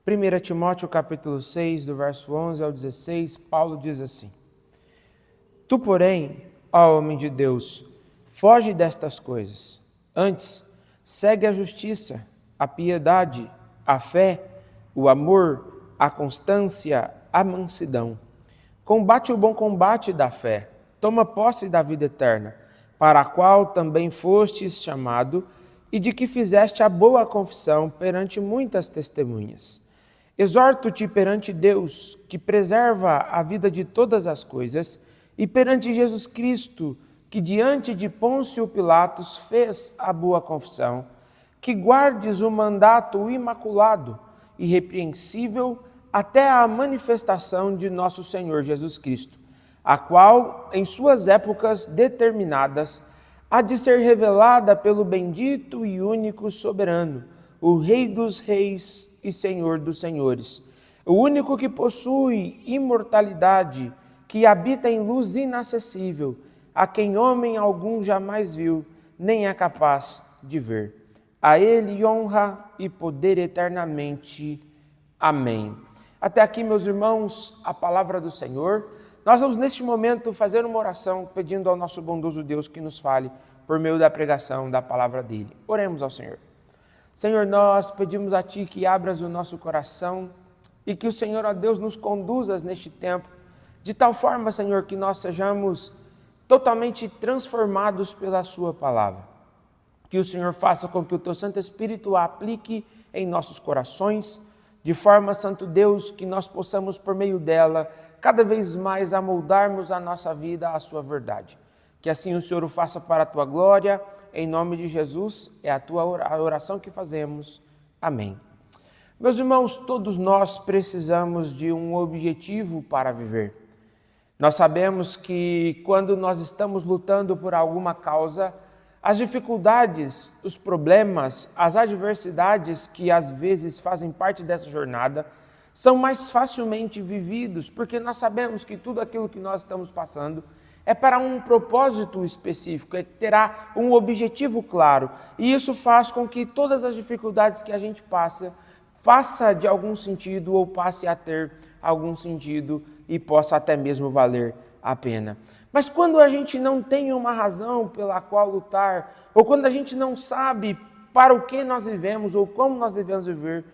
1 Timóteo capítulo 6, do verso 11 ao 16, Paulo diz assim: Tu, porém, ó homem de Deus, foge destas coisas. Antes, segue a justiça, a piedade, a fé, o amor, a constância, a mansidão. Combate o bom combate da fé, toma posse da vida eterna, para a qual também fostes chamado, e de que fizeste a boa confissão perante muitas testemunhas. Exorto-te perante Deus, que preserva a vida de todas as coisas, e perante Jesus Cristo, que diante de Pôncio Pilatos fez a boa confissão, que guardes o mandato imaculado, irrepreensível, até a manifestação de nosso Senhor Jesus Cristo, a qual, em suas épocas determinadas, há de ser revelada pelo bendito e único soberano, o Rei dos reis e Senhor dos senhores, o único que possui imortalidade, que habita em luz inacessível, a quem homem algum jamais viu, nem é capaz de ver. A ele honra e poder eternamente. Amém. Até aqui, meus irmãos, a palavra do Senhor. Nós vamos, neste momento, fazer uma oração pedindo ao nosso bondoso Deus que nos fale por meio da pregação da palavra dele. Oremos ao Senhor. Senhor, nós pedimos a Ti que abras o nosso coração e que o Senhor, ó Deus, nos conduzas neste tempo, de tal forma, Senhor, que nós sejamos totalmente transformados pela Sua palavra. Que o Senhor faça com que o Teu Santo Espírito a aplique em nossos corações, de forma, Santo Deus, que nós possamos, por meio dela, cada vez mais amoldarmos a nossa vida à Sua verdade. Que assim o Senhor o faça para a Tua glória, em nome de Jesus, é a oração que fazemos. Amém. Meus irmãos, todos nós precisamos de um objetivo para viver. Nós sabemos que quando nós estamos lutando por alguma causa, as dificuldades, os problemas, as adversidades que às vezes fazem parte dessa jornada são mais facilmente vividos, porque nós sabemos que tudo aquilo que nós estamos passando é para um propósito específico, terá um objetivo claro. E isso faz com que todas as dificuldades que a gente passa, faça de algum sentido ou passe a ter algum sentido e possa até mesmo valer a pena. Mas quando a gente não tem uma razão pela qual lutar, ou quando a gente não sabe para o que nós vivemos ou como nós devemos viver,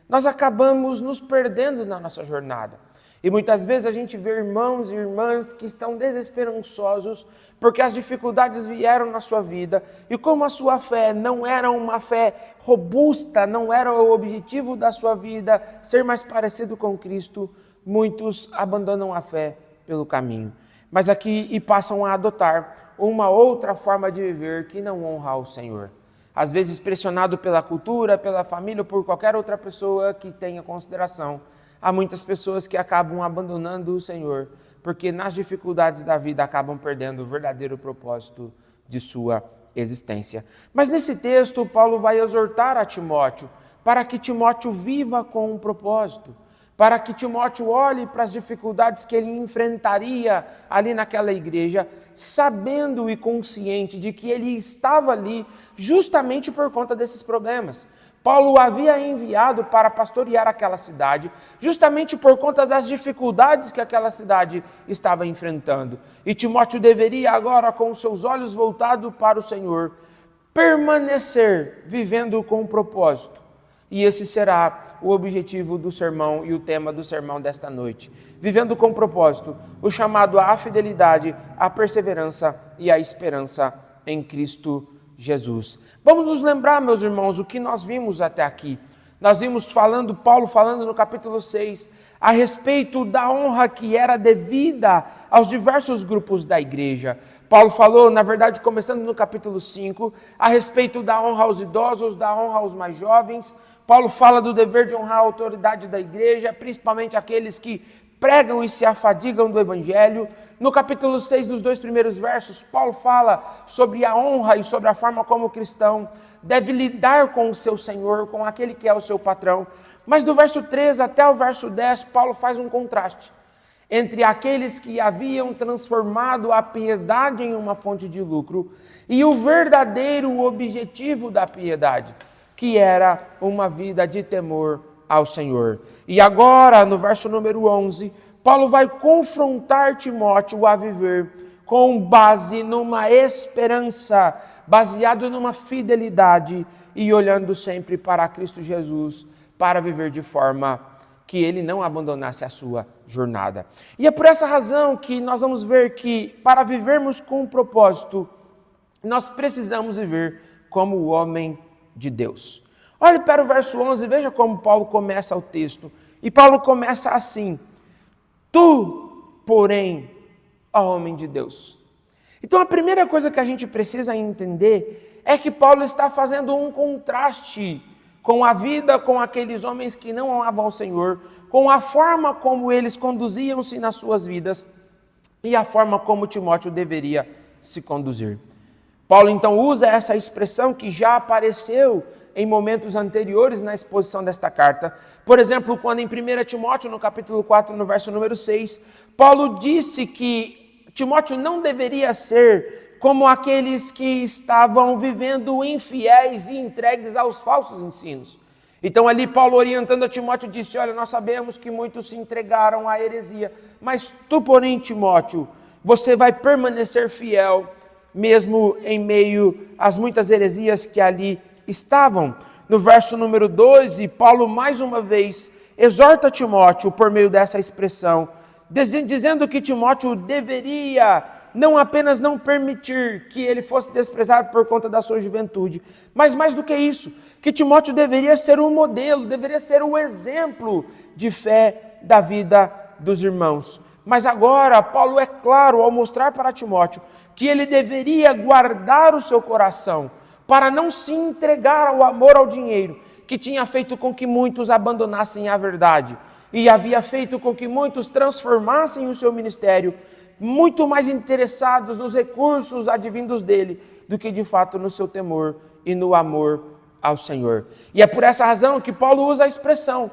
nós acabamos nos perdendo na nossa jornada. E muitas vezes a gente vê irmãos e irmãs que estão desesperançosos porque as dificuldades vieram na sua vida e como a sua fé não era uma fé robusta, não era o objetivo da sua vida ser mais parecido com Cristo, muitos abandonam a fé pelo caminho. Mas aqui e passam a adotar uma outra forma de viver que não honra ao Senhor. Às vezes pressionado pela cultura, pela família ou por qualquer outra pessoa que tenha consideração. Há muitas pessoas que acabam abandonando o Senhor, porque nas dificuldades da vida acabam perdendo o verdadeiro propósito de sua existência. Mas nesse texto, Paulo vai exortar a Timóteo, para que Timóteo viva com um propósito, para que Timóteo olhe para as dificuldades que ele enfrentaria ali naquela igreja, sabendo e consciente de que ele estava ali justamente por conta desses problemas. Paulo o havia enviado para pastorear aquela cidade, justamente por conta das dificuldades que aquela cidade estava enfrentando. E Timóteo deveria agora, com os seus olhos voltados para o Senhor, permanecer vivendo com um propósito. E esse será o objetivo do sermão e o tema do sermão desta noite. Vivendo com propósito, o chamado à fidelidade, à perseverança e à esperança em Cristo Jesus. Vamos nos lembrar, meus irmãos, o que nós vimos até aqui. Nós vimos Paulo falando no capítulo 6, a respeito da honra que era devida aos diversos grupos da igreja. Paulo falou, na verdade, começando no capítulo 5, a respeito da honra aos idosos, da honra aos mais jovens. Paulo fala do dever de honrar a autoridade da igreja, principalmente aqueles que pregam e se afadigam do evangelho. No capítulo 6, nos 2 primeiros versos, Paulo fala sobre a honra e sobre a forma como o cristão deve lidar com o seu Senhor, com aquele que é o seu patrão. Mas do verso 3 até o verso 10, Paulo faz um contraste entre aqueles que haviam transformado a piedade em uma fonte de lucro e o verdadeiro objetivo da piedade, que era uma vida de temor ao Senhor. E agora, no verso número 11, Paulo vai confrontar Timóteo a viver com base numa esperança, baseado numa fidelidade e olhando sempre para Cristo Jesus, para viver de forma que ele não abandonasse a sua jornada. E é por essa razão que nós vamos ver que para vivermos com um propósito, nós precisamos viver como o homem de Deus. Olhe para o verso 11, veja como Paulo começa o texto. E Paulo começa assim: tu, porém, ó homem de Deus. Então a primeira coisa que a gente precisa entender é que Paulo está fazendo um contraste com a vida, com aqueles homens que não amavam ao Senhor, com a forma como eles conduziam-se nas suas vidas e a forma como Timóteo deveria se conduzir. Paulo então usa essa expressão que já apareceu em momentos anteriores na exposição desta carta. Por exemplo, quando em 1 Timóteo, no capítulo 4, no verso número 6, Paulo disse que Timóteo não deveria ser como aqueles que estavam vivendo infiéis e entregues aos falsos ensinos. Então ali Paulo, orientando a Timóteo, disse: olha, nós sabemos que muitos se entregaram à heresia, mas tu, porém, Timóteo, você vai permanecer fiel, mesmo em meio às muitas heresias que ali estavam. No verso número 12, Paulo mais uma vez exorta Timóteo por meio dessa expressão, dizendo que Timóteo deveria não apenas não permitir que ele fosse desprezado por conta da sua juventude, mas mais do que isso, que Timóteo deveria ser um modelo, deveria ser um exemplo de fé da vida dos irmãos. Mas agora, Paulo é claro ao mostrar para Timóteo que ele deveria guardar o seu coração para não se entregar ao amor ao dinheiro, que tinha feito com que muitos abandonassem a verdade e havia feito com que muitos transformassem o seu ministério muito mais interessados nos recursos advindos dele do que de fato no seu temor e no amor ao Senhor. E é por essa razão que Paulo usa a expressão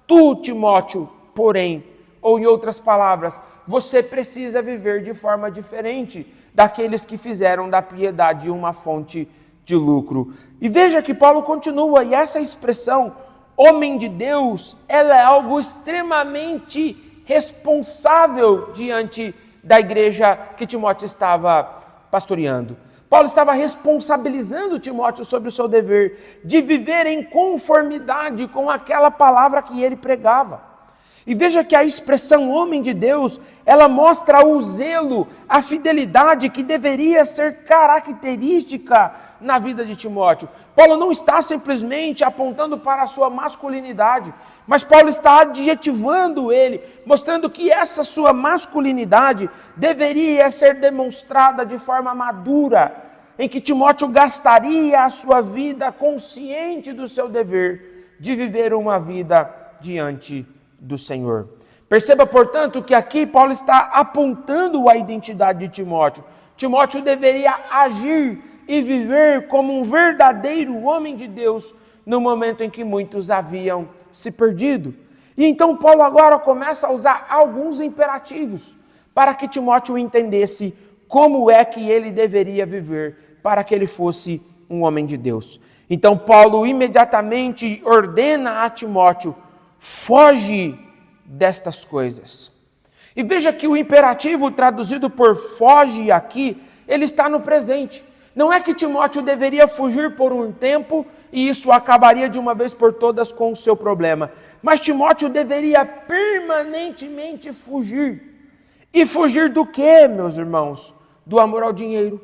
tu, Timóteo, porém, ou em outras palavras, você precisa viver de forma diferente daqueles que fizeram da piedade uma fonte de lucro. E veja que Paulo continua, e essa expressão, homem de Deus, ela é algo extremamente responsável diante da igreja que Timóteo estava pastoreando. Paulo estava responsabilizando Timóteo sobre o seu dever de viver em conformidade com aquela palavra que ele pregava. E veja que a expressão homem de Deus, ela mostra o zelo, a fidelidade que deveria ser característica na vida de Timóteo. Paulo não está simplesmente apontando para a sua masculinidade, mas Paulo está adjetivando ele, mostrando que essa sua masculinidade deveria ser demonstrada de forma madura, em que Timóteo gastaria a sua vida consciente do seu dever de viver uma vida diante do Senhor. Perceba, portanto, que aqui Paulo está apontando a identidade de Timóteo. Timóteo deveria agir e viver como um verdadeiro homem de Deus no momento em que muitos haviam se perdido. E então Paulo agora começa a usar alguns imperativos para que Timóteo entendesse como é que ele deveria viver para que ele fosse um homem de Deus. Então Paulo imediatamente ordena a Timóteo: foge destas coisas. E veja que o imperativo traduzido por foge aqui, ele está no presente. Não é que Timóteo deveria fugir por um tempo e isso acabaria de uma vez por todas com o seu problema. Mas Timóteo deveria permanentemente fugir. E fugir do quê, meus irmãos? Do amor ao dinheiro.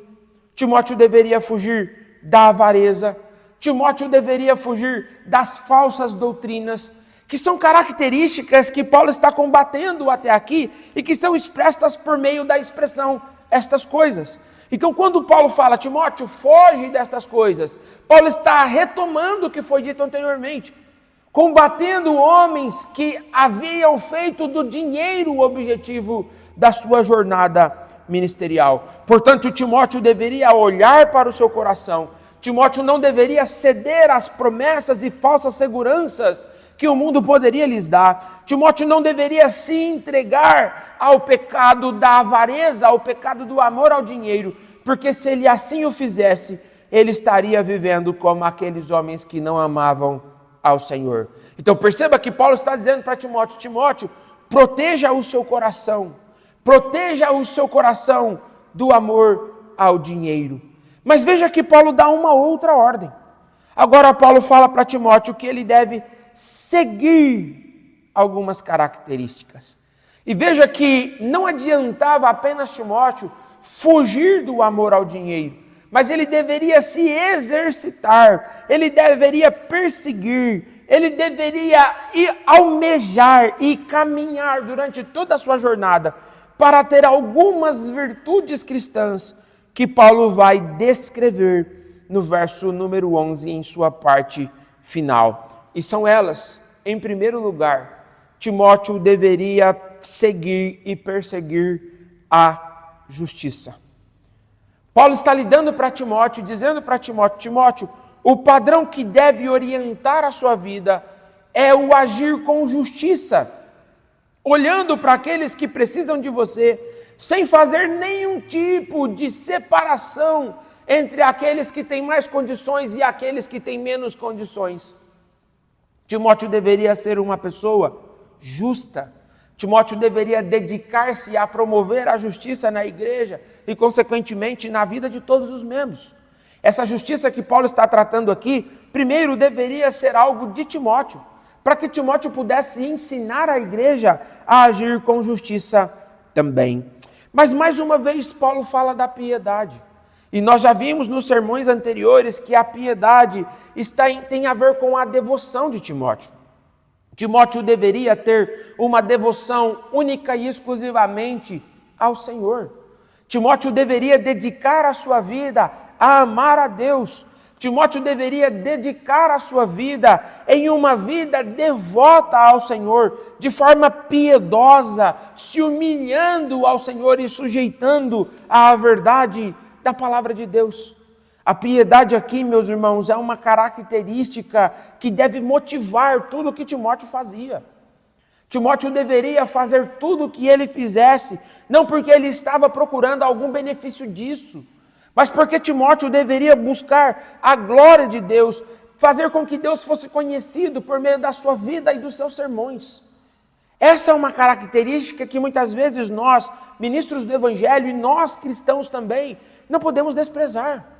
Timóteo deveria fugir da avareza. Timóteo deveria fugir das falsas doutrinas, que são características que Paulo está combatendo até aqui e que são expressas por meio da expressão estas coisas. Então, quando Paulo fala, Timóteo, foge destas coisas, Paulo está retomando o que foi dito anteriormente, combatendo homens que haviam feito do dinheiro o objetivo da sua jornada ministerial. Portanto, Timóteo deveria olhar para o seu coração. Timóteo não deveria ceder às promessas e falsas seguranças que o mundo poderia lhes dar. Timóteo não deveria se entregar ao pecado da avareza, ao pecado do amor ao dinheiro, porque se ele assim o fizesse, ele estaria vivendo como aqueles homens que não amavam ao Senhor. Então perceba que Paulo está dizendo para Timóteo: Timóteo, proteja o seu coração do amor ao dinheiro. Mas veja que Paulo dá uma outra ordem. Agora Paulo fala para Timóteo que ele deve seguir algumas características. E veja que não adiantava apenas Timóteo fugir do amor ao dinheiro, mas ele deveria se exercitar, ele deveria perseguir, ele deveria almejar e caminhar durante toda a sua jornada para ter algumas virtudes cristãs que Paulo vai descrever no verso número 11 em sua parte final. E são elas, em primeiro lugar, Timóteo deveria seguir e perseguir a justiça. Paulo está lidando para Timóteo, dizendo para Timóteo: Timóteo, o padrão que deve orientar a sua vida é o agir com justiça, olhando para aqueles que precisam de você, sem fazer nenhum tipo de separação entre aqueles que têm mais condições e aqueles que têm menos condições. Timóteo deveria ser uma pessoa justa. Timóteo deveria dedicar-se a promover a justiça na igreja e, consequentemente, na vida de todos os membros. Essa justiça que Paulo está tratando aqui, primeiro deveria ser algo de Timóteo, para que Timóteo pudesse ensinar a igreja a agir com justiça também. Mas, mais uma vez, Paulo fala da piedade. E nós já vimos nos sermões anteriores que a piedade tem a ver com a devoção de Timóteo. Timóteo deveria ter uma devoção única e exclusivamente ao Senhor. Timóteo deveria dedicar a sua vida a amar a Deus. Timóteo deveria dedicar a sua vida em uma vida devota ao Senhor, de forma piedosa, se humilhando ao Senhor e sujeitando à verdade da palavra de Deus. A piedade aqui, meus irmãos, é uma característica que deve motivar tudo o que Timóteo fazia. Timóteo deveria fazer tudo o que ele fizesse, não porque ele estava procurando algum benefício disso, mas porque Timóteo deveria buscar a glória de Deus, fazer com que Deus fosse conhecido por meio da sua vida e dos seus sermões. Essa é uma característica que muitas vezes nós, ministros do Evangelho, e nós cristãos também, não podemos desprezar.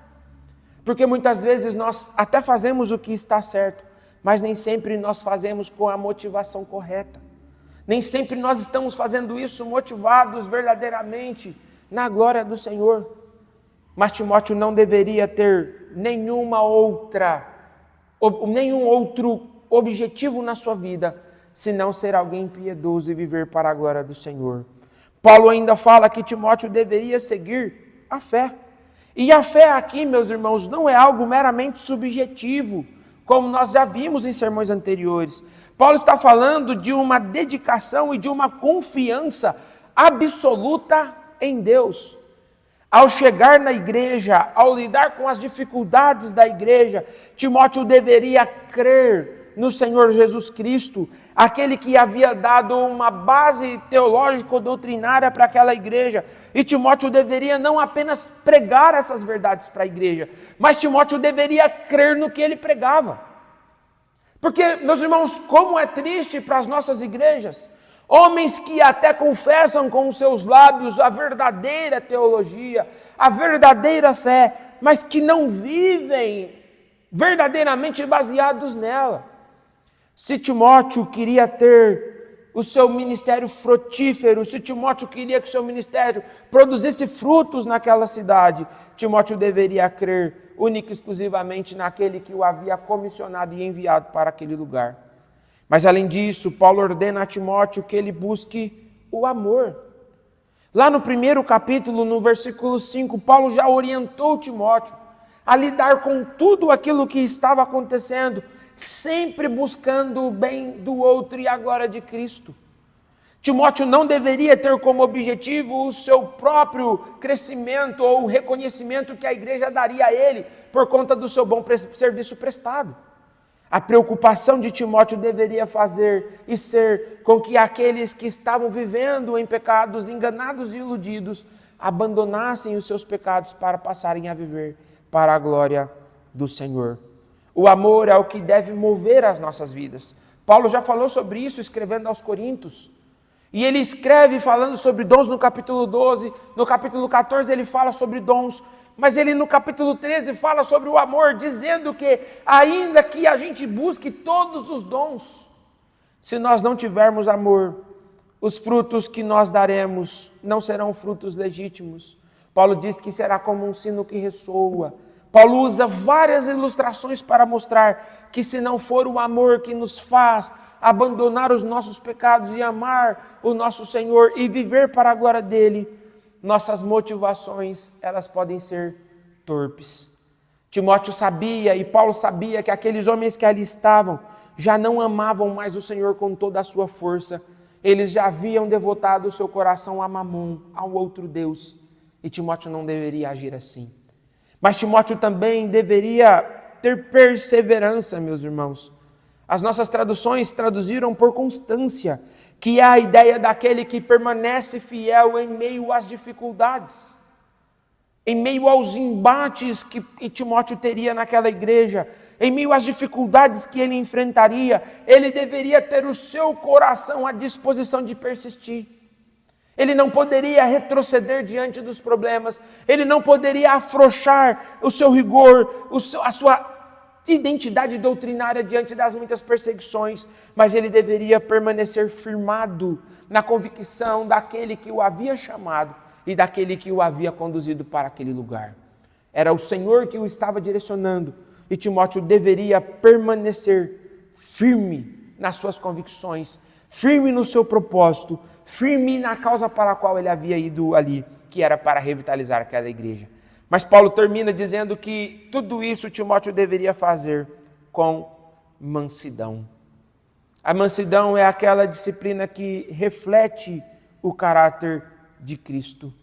Porque muitas vezes nós até fazemos o que está certo, mas nem sempre nós fazemos com a motivação correta. Nem sempre nós estamos fazendo isso motivados verdadeiramente na glória do Senhor. Mas Timóteo não deveria ter nenhum outro objetivo na sua vida, senão ser alguém piedoso e viver para a glória do Senhor. Paulo ainda fala que Timóteo deveria seguir a fé. E a fé aqui, meus irmãos, não é algo meramente subjetivo, como nós já vimos em sermões anteriores. Paulo está falando de uma dedicação e de uma confiança absoluta em Deus. Ao chegar na igreja, ao lidar com as dificuldades da igreja, Timóteo deveria crer no Senhor Jesus Cristo, aquele que havia dado uma base teológico-doutrinária para aquela igreja. E Timóteo deveria não apenas pregar essas verdades para a igreja, mas Timóteo deveria crer no que ele pregava. Porque, meus irmãos, como é triste para as nossas igrejas, homens que até confessam com os seus lábios a verdadeira teologia, a verdadeira fé, mas que não vivem verdadeiramente baseados nela. Se Timóteo queria ter o seu ministério frutífero, se Timóteo queria que o seu ministério produzisse frutos naquela cidade, Timóteo deveria crer única e exclusivamente naquele que o havia comissionado e enviado para aquele lugar. Mas além disso, Paulo ordena a Timóteo que ele busque o amor. Lá no primeiro capítulo, no versículo 5, Paulo já orientou Timóteo a lidar com tudo aquilo que estava acontecendo, sempre buscando o bem do outro e a glória de Cristo. Timóteo não deveria ter como objetivo o seu próprio crescimento ou o reconhecimento que a igreja daria a ele por conta do seu bom serviço prestado. A preocupação de Timóteo deveria fazer e ser com que aqueles que estavam vivendo em pecados, enganados e iludidos, abandonassem os seus pecados para passarem a viver para a glória do Senhor. O amor é o que deve mover as nossas vidas. Paulo já falou sobre isso escrevendo aos Coríntios. E ele escreve falando sobre dons no capítulo 12, no capítulo 14 ele fala sobre dons, mas ele no capítulo 13 fala sobre o amor, dizendo que ainda que a gente busque todos os dons, se nós não tivermos amor, os frutos que nós daremos não serão frutos legítimos. Paulo diz que será como um sino que ressoa. Paulo usa várias ilustrações para mostrar que se não for o amor que nos faz abandonar os nossos pecados e amar o nosso Senhor e viver para a glória dele, nossas motivações, elas podem ser torpes. Timóteo sabia e Paulo sabia que aqueles homens que ali estavam já não amavam mais o Senhor com toda a sua força. Eles já haviam devotado o seu coração a Mamon, ao outro Deus. E Timóteo não deveria agir assim. Mas Timóteo também deveria ter perseverança, meus irmãos. As nossas traduções traduziram por constância, que é a ideia daquele que permanece fiel em meio às dificuldades, em meio aos embates que Timóteo teria naquela igreja, em meio às dificuldades que ele enfrentaria, ele deveria ter o seu coração à disposição de persistir. Ele não poderia retroceder diante dos problemas, ele não poderia afrouxar o seu rigor, a sua identidade doutrinária diante das muitas perseguições, mas ele deveria permanecer firmado na convicção daquele que o havia chamado e daquele que o havia conduzido para aquele lugar. Era o Senhor que o estava direcionando e Timóteo deveria permanecer firme nas suas convicções, firme no seu propósito, firme na causa para a qual ele havia ido ali, que era para revitalizar aquela igreja. Mas Paulo termina dizendo que tudo isso Timóteo deveria fazer com mansidão. A mansidão é aquela disciplina que reflete o caráter de Cristo.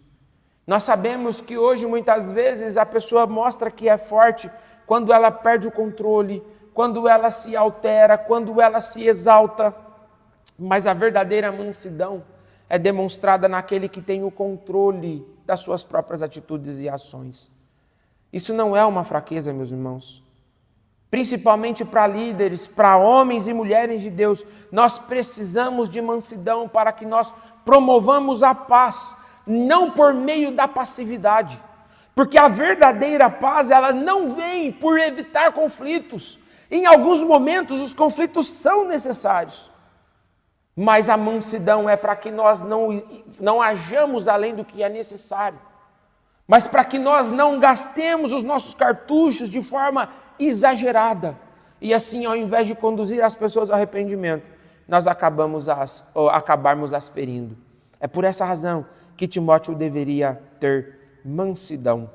Nós sabemos que hoje muitas vezes a pessoa mostra que é forte quando ela perde o controle, quando ela se altera, quando ela se exalta. Mas a verdadeira mansidão é demonstrada naquele que tem o controle das suas próprias atitudes e ações. Isso não é uma fraqueza, meus irmãos. Principalmente para líderes, para homens e mulheres de Deus, nós precisamos de mansidão para que nós promovamos a paz, não por meio da passividade. Porque a verdadeira paz, ela não vem por evitar conflitos. Em alguns momentos os conflitos são necessários. Mas a mansidão é para que nós não hajamos além do que é necessário. Mas para que nós não gastemos os nossos cartuchos de forma exagerada. E assim, ao invés de conduzir as pessoas ao arrependimento, nós acabarmos as ferindo. É por essa razão que Timóteo deveria ter mansidão.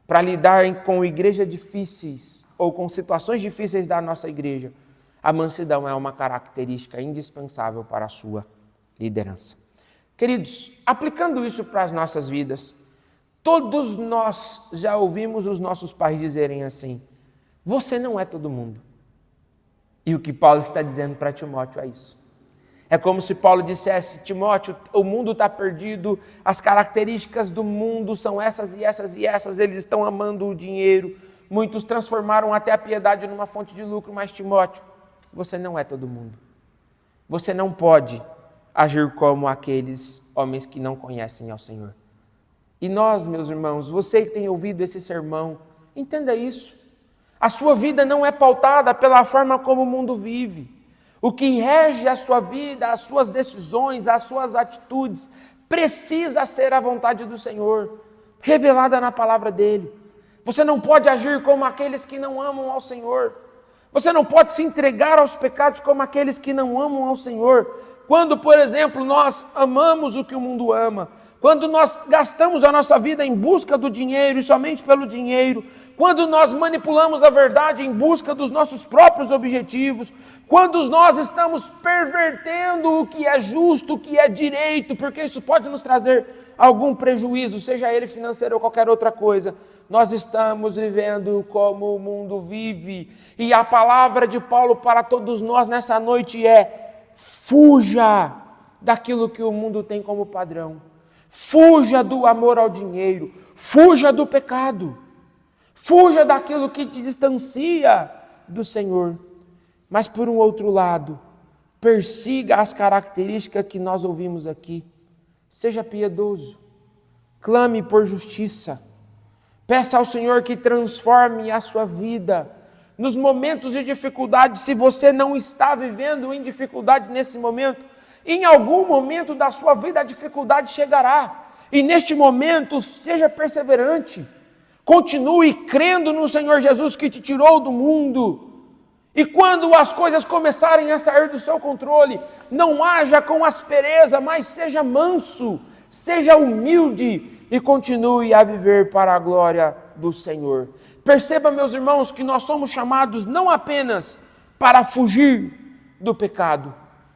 Para lidar com igrejas difíceis ou com situações difíceis da nossa igreja, a mansidão é uma característica indispensável para a sua liderança. Queridos, aplicando isso para as nossas vidas, todos nós já ouvimos os nossos pais dizerem assim: você não é todo mundo. E o que Paulo está dizendo para Timóteo é isso. É como se Paulo dissesse: Timóteo, o mundo está perdido, as características do mundo são essas e essas e essas, eles estão amando o dinheiro, muitos transformaram até a piedade numa fonte de lucro, mas Timóteo, você não é todo mundo. Você não pode agir como aqueles homens que não conhecem ao Senhor. E nós, meus irmãos, você que tem ouvido esse sermão, entenda isso. A sua vida não é pautada pela forma como o mundo vive. O que rege a sua vida, as suas decisões, as suas atitudes, precisa ser a vontade do Senhor, revelada na palavra dEle. Você não pode agir como aqueles que não amam ao Senhor. Você não pode se entregar aos pecados como aqueles que não amam ao Senhor. Quando, por exemplo, nós amamos o que o mundo ama, quando nós gastamos a nossa vida em busca do dinheiro e somente pelo dinheiro, quando nós manipulamos a verdade em busca dos nossos próprios objetivos, quando nós estamos pervertendo o que é justo, o que é direito, porque isso pode nos trazer algum prejuízo, seja ele financeiro ou qualquer outra coisa, nós estamos vivendo como o mundo vive. E a palavra de Paulo para todos nós nessa noite é: fuja daquilo que o mundo tem como padrão. Fuja do amor ao dinheiro. Fuja do pecado. Fuja daquilo que te distancia do Senhor. Mas por um outro lado, persiga as características que nós ouvimos aqui. Seja piedoso, clame por justiça, peça ao Senhor que transforme a sua vida. Nos momentos de dificuldade, se você não está vivendo em dificuldade nesse momento, em algum momento da sua vida a dificuldade chegará. E neste momento, seja perseverante. Continue crendo no Senhor Jesus que te tirou do mundo. E quando as coisas começarem a sair do seu controle, não haja com aspereza, mas seja manso, seja humilde e continue a viver para a glória do Senhor. Perceba, meus irmãos, que nós somos chamados não apenas para fugir do pecado,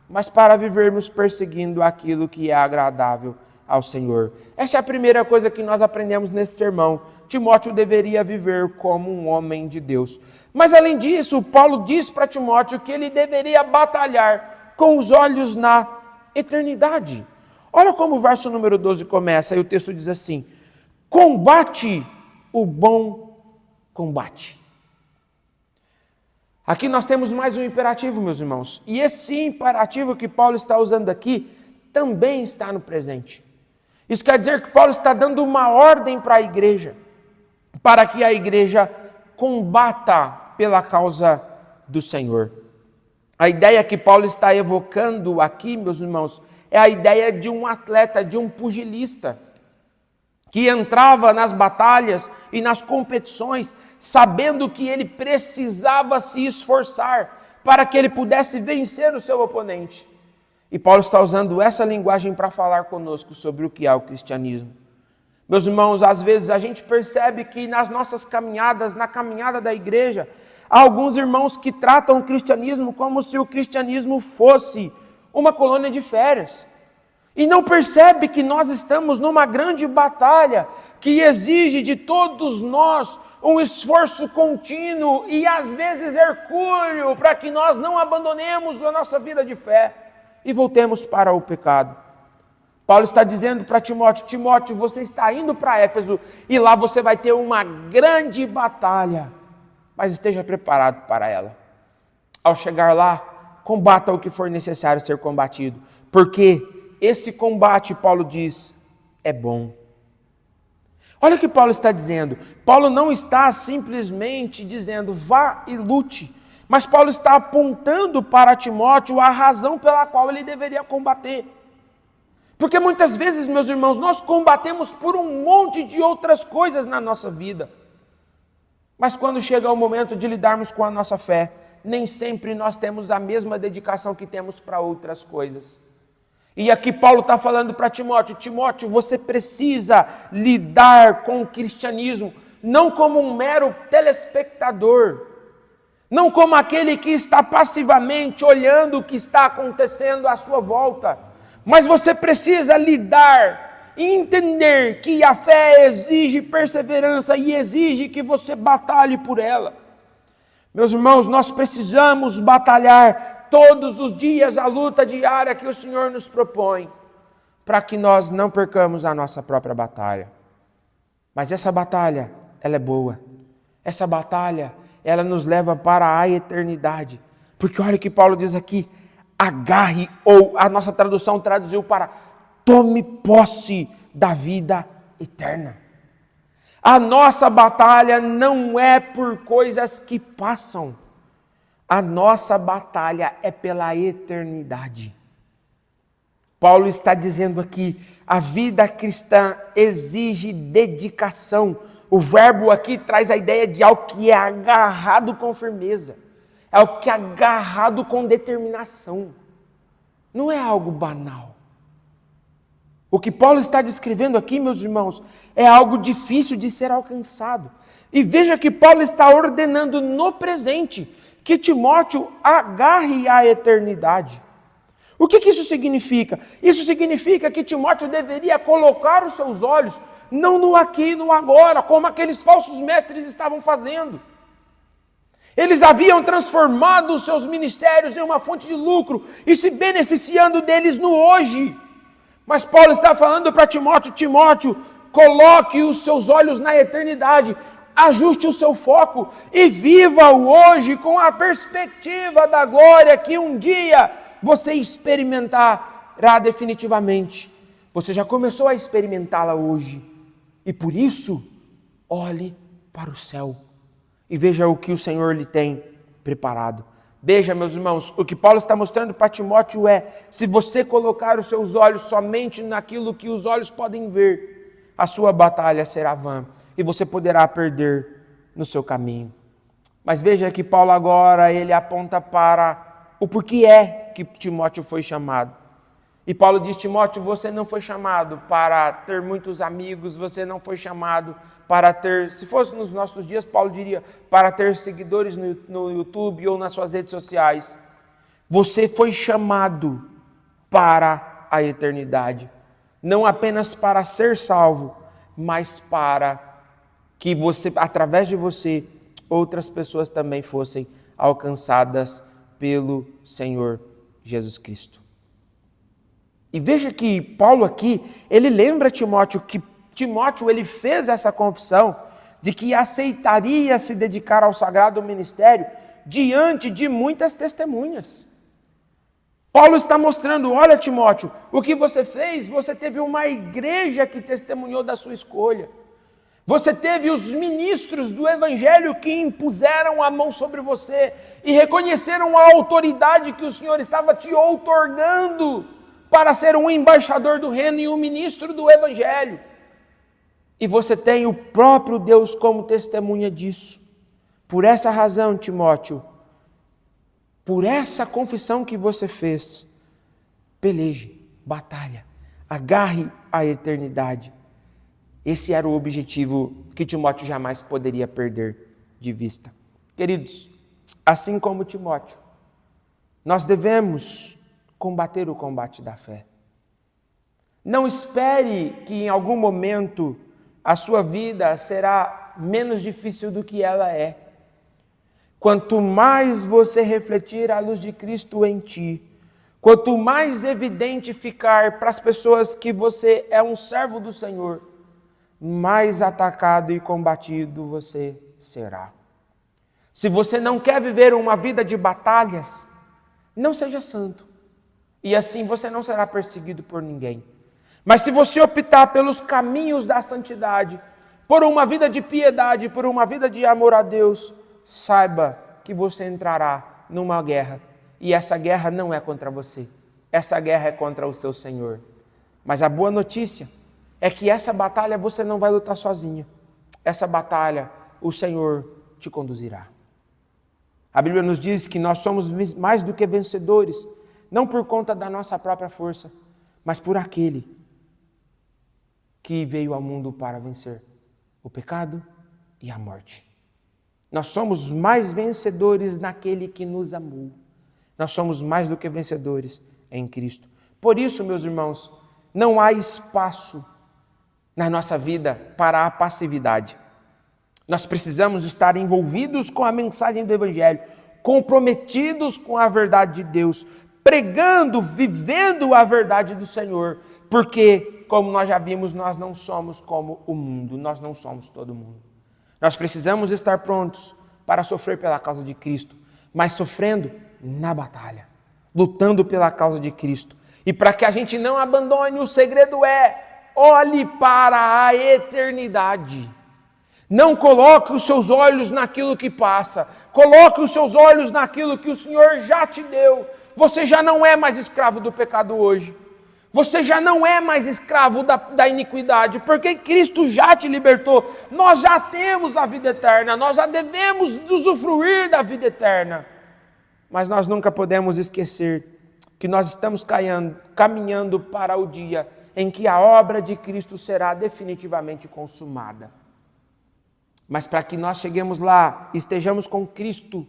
mas para vivermos perseguindo aquilo que é agradável ao Senhor. Essa é a primeira coisa que nós aprendemos nesse sermão. Timóteo deveria viver como um homem de Deus. Mas além disso, Paulo diz para Timóteo que ele deveria batalhar com os olhos na eternidade. Olha como o verso número 12 começa, e o texto diz assim: combate o bom combate. Aqui nós temos mais um imperativo, meus irmãos, e esse imperativo que Paulo está usando aqui também está no presente. Isso quer dizer que Paulo está dando uma ordem para a igreja, para que a igreja combata pela causa do Senhor. A ideia que Paulo está evocando aqui, meus irmãos, é a ideia de um atleta, de um pugilista, que entrava nas batalhas e nas competições, sabendo que ele precisava se esforçar para que ele pudesse vencer o seu oponente. E Paulo está usando essa linguagem para falar conosco sobre o que é o cristianismo. Meus irmãos, às vezes a gente percebe que nas nossas caminhadas, na caminhada da igreja, há alguns irmãos que tratam o cristianismo como se o cristianismo fosse uma colônia de férias. E não percebe que nós estamos numa grande batalha que exige de todos nós um esforço contínuo e às vezes hercúleo para que nós não abandonemos a nossa vida de fé e voltemos para o pecado. Paulo está dizendo para Timóteo: Timóteo, você está indo para Éfeso e lá você vai ter uma grande batalha, mas esteja preparado para ela. Ao chegar lá, combata o que for necessário ser combatido, porque esse combate, Paulo diz, é bom. Olha o que Paulo está dizendo. Paulo não está simplesmente dizendo vá e lute, mas Paulo está apontando para Timóteo a razão pela qual ele deveria combater. Porque muitas vezes, meus irmãos, nós combatemos por um monte de outras coisas na nossa vida. Mas quando chega o momento de lidarmos com a nossa fé, nem sempre nós temos a mesma dedicação que temos para outras coisas. E aqui Paulo está falando para Timóteo: Timóteo, você precisa lidar com o cristianismo, não como um mero telespectador, não como aquele que está passivamente olhando o que está acontecendo à sua volta, mas você precisa lidar e entender que a fé exige perseverança e exige que você batalhe por ela. Meus irmãos, nós precisamos batalhar todos os dias a luta diária que o Senhor nos propõe, para que nós não percamos a nossa própria batalha. Mas essa batalha, ela é boa. Essa batalha, ela nos leva para a eternidade. Porque olha o que Paulo diz aqui: agarre, ou a nossa tradução traduziu para tome posse da vida eterna. A nossa batalha não é por coisas que passam. A nossa batalha é pela eternidade. Paulo está dizendo aqui, a vida cristã exige dedicação. O verbo aqui traz a ideia de algo que é agarrado com firmeza. É algo que é agarrado com determinação. Não é algo banal. O que Paulo está descrevendo aqui, meus irmãos, é algo difícil de ser alcançado. E veja que Paulo está ordenando no presente que Timóteo agarre a eternidade. O que isso significa? Isso significa que Timóteo deveria colocar os seus olhos não no aqui e no agora, como aqueles falsos mestres estavam fazendo. Eles haviam transformado os seus ministérios em uma fonte de lucro e se beneficiando deles no hoje. Mas Paulo está falando para Timóteo: Timóteo, coloque os seus olhos na eternidade, Ajuste o seu foco e viva o hoje com a perspectiva da glória que um dia você experimentará definitivamente. Você já começou a experimentá-la hoje. E por isso, olhe para o céu e veja o que o Senhor lhe tem preparado. Veja, meus irmãos, o que Paulo está mostrando para Timóteo se você colocar os seus olhos somente naquilo que os olhos podem ver, a sua batalha será vã e você poderá perder no seu caminho. Mas veja que Paulo agora, ele aponta para o porquê que Timóteo foi chamado. E Paulo diz: Timóteo, você não foi chamado para ter muitos amigos, você não foi chamado para ter, se fosse nos nossos dias, Paulo diria, para ter seguidores no YouTube ou nas suas redes sociais. Você foi chamado para a eternidade. Não apenas para ser salvo, mas para que você, através de você, outras pessoas também fossem alcançadas pelo Senhor Jesus Cristo. E veja que Paulo aqui, ele lembra Timóteo que Timóteo ele fez essa confissão de que aceitaria se dedicar ao sagrado ministério diante de muitas testemunhas. Paulo está mostrando: olha, Timóteo, o que você fez, você teve uma igreja que testemunhou da sua escolha. Você teve os ministros do Evangelho que impuseram a mão sobre você e reconheceram a autoridade que o Senhor estava te outorgando para ser um embaixador do reino e um ministro do Evangelho. E você tem o próprio Deus como testemunha disso. Por essa razão, Timóteo, por essa confissão que você fez, peleje, batalha, agarre a eternidade. Esse era o objetivo que Timóteo jamais poderia perder de vista. Queridos, assim como Timóteo, nós devemos combater o combate da fé. Não espere que em algum momento a sua vida será menos difícil do que ela é. Quanto mais você refletir a luz de Cristo em ti, quanto mais evidente ficar para as pessoas que você é um servo do Senhor, mais atacado e combatido você será. Se você não quer viver uma vida de batalhas, não seja santo. E assim você não será perseguido por ninguém. Mas se você optar pelos caminhos da santidade, por uma vida de piedade, por uma vida de amor a Deus, saiba que você entrará numa guerra. E essa guerra não é contra você. Essa guerra é contra o seu Senhor. Mas a boa notícia é que essa batalha você não vai lutar sozinho. Essa batalha o Senhor te conduzirá. A Bíblia nos diz que nós somos mais do que vencedores, não por conta da nossa própria força, mas por aquele que veio ao mundo para vencer o pecado e a morte. Nós somos mais vencedores naquele que nos amou. Nós somos mais do que vencedores em Cristo. Por isso, meus irmãos, não há espaço na nossa vida para a passividade. Nós precisamos estar envolvidos com a mensagem do Evangelho, comprometidos com a verdade de Deus, pregando, vivendo a verdade do Senhor, porque, como nós já vimos, nós não somos como o mundo, nós não somos todo mundo. Nós precisamos estar prontos para sofrer pela causa de Cristo, mas sofrendo na batalha, lutando pela causa de Cristo. E para que a gente não abandone, o segredo olhe para a eternidade. Não coloque os seus olhos naquilo que passa, coloque os seus olhos naquilo que o Senhor já te deu. Você já não é mais escravo do pecado hoje. Você já não é mais escravo da iniquidade, porque Cristo já te libertou. Nós já temos a vida eterna, nós já devemos usufruir da vida eterna. Mas nós nunca podemos esquecer que nós estamos caminhando para o dia em que a obra de Cristo será definitivamente consumada. Mas para que nós cheguemos lá, estejamos com Cristo,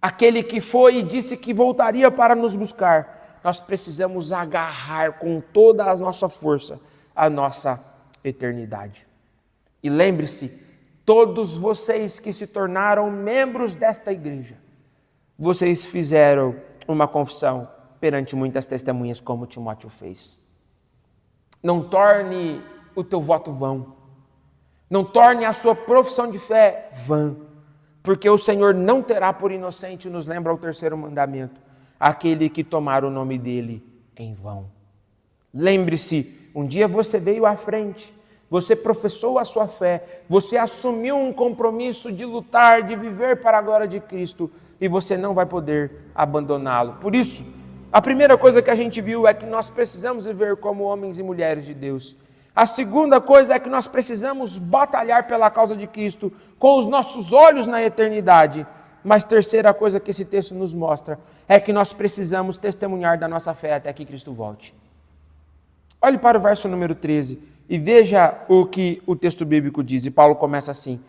aquele que foi e disse que voltaria para nos buscar, nós precisamos agarrar com toda a nossa força a nossa eternidade. E lembre-se, todos vocês que se tornaram membros desta igreja, vocês fizeram uma confissão perante muitas testemunhas, como Timóteo fez. Não torne o teu voto vão. Não torne a sua profissão de fé vã, porque o Senhor não terá por inocente, nos lembra o terceiro mandamento, aquele que tomar o nome dele em vão. Lembre-se, um dia você veio à frente, você professou a sua fé, você assumiu um compromisso de lutar, de viver para a glória de Cristo, e você não vai poder abandoná-lo. Por isso, a primeira coisa que a gente viu é que nós precisamos viver como homens e mulheres de Deus. A segunda coisa é que nós precisamos batalhar pela causa de Cristo com os nossos olhos na eternidade. Mas terceira coisa que esse texto nos mostra é que nós precisamos testemunhar da nossa fé até que Cristo volte. Olhe para o verso número 13 e veja o que o texto bíblico diz. E Paulo começa assim: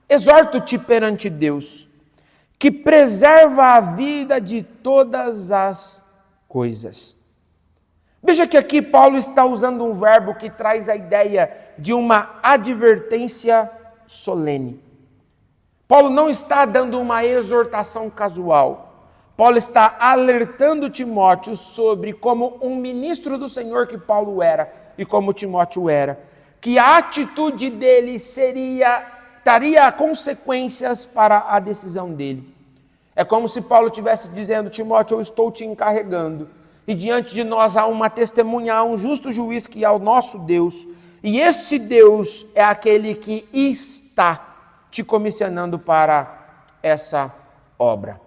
exorto-te perante Deus, que preserva a vida de todas as coisas. Veja que aqui Paulo está usando um verbo que traz a ideia de uma advertência solene. Paulo não está dando uma exortação casual. Paulo está alertando Timóteo sobre como um ministro do Senhor que Paulo era e como Timóteo era, que a atitude dele traria consequências para a decisão dele. É como se Paulo estivesse dizendo: Timóteo, eu estou te encarregando. E diante de nós há uma testemunha, há um justo juiz que é o nosso Deus. E esse Deus é aquele que está te comissionando para essa obra.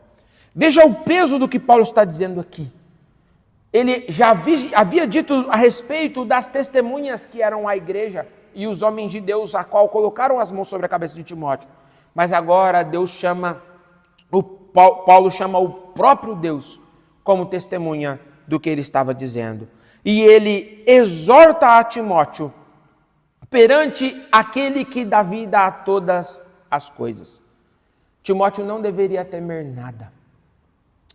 Veja o peso do que Paulo está dizendo aqui. Ele já havia dito a respeito das testemunhas que eram a igreja e os homens de Deus, a qual colocaram as mãos sobre a cabeça de Timóteo. Mas agora Paulo chama o próprio Deus como testemunha do que ele estava dizendo. E ele exorta a Timóteo perante aquele que dá vida a todas as coisas. Timóteo não deveria temer nada,